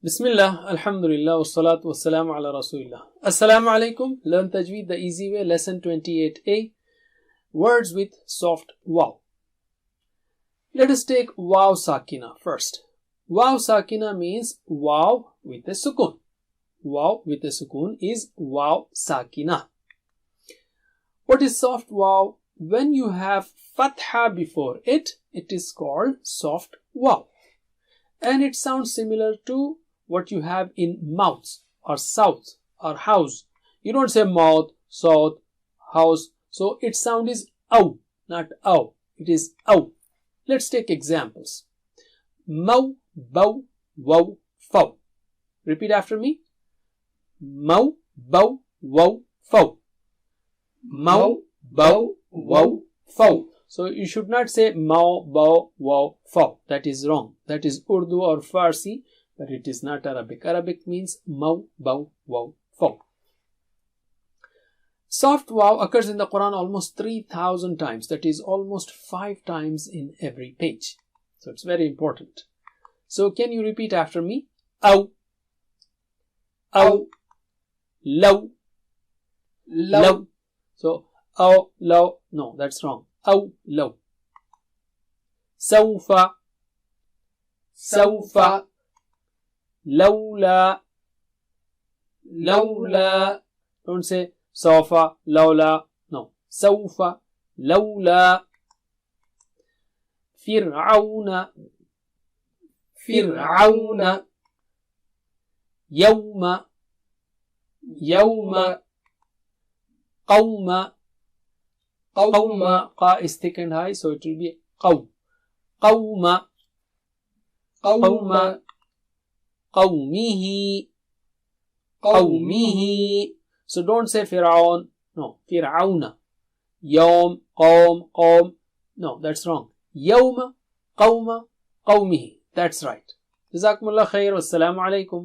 Bismillah, Alhamdulillah, wassalatu wassalamu ala Rasulillah. Assalamu alaikum. Learn Tajweed the easy way. Lesson 28a. Words with soft waw. Let us take waw sakina first. Waw sakina means waw with a sukun. Waw with a sukun is waw sakina. What is soft waw? When you have fatha before it, it is called soft waw. And it sounds similar to what you have in mouth or south or house. You don't say mouth, south, house. So its sound is ow, not ow. It is ow. Let's take examples. Mow, bow, wow, fow. Repeat after me. Mow, bow, wow, fow. Mow, bow, wow, fow. So you should not say mow, bow, wow, fow. That is wrong. That is Urdu or Farsi, but it is not Arabic. Arabic means mow, bow, wow, fow. Soft waw occurs in the Quran almost 3,000 times. That is almost 5 times in every page. So it's very important. So can you repeat after me? Ow, ow, low, low. So ow, low. No, that's wrong. Ow, low. Sawfa, sawfa. Lawla, lawla. Don't say sawfa, lawla. No. Sawfa, lawla. Fir'auna, fir'auna. Yawma, yawma. Qawma, qawma. Qa is thick and high, so it will be qaw. Qawma, qawma. Qawmihi, qawmihi. So don't say Fir'aun. No, Fir'auna. Yawm, qawm, qawm. No, that's wrong. Yawma, qawma, qawmihi. That's right. Jazakumullah khair. Wassalamu alaikum.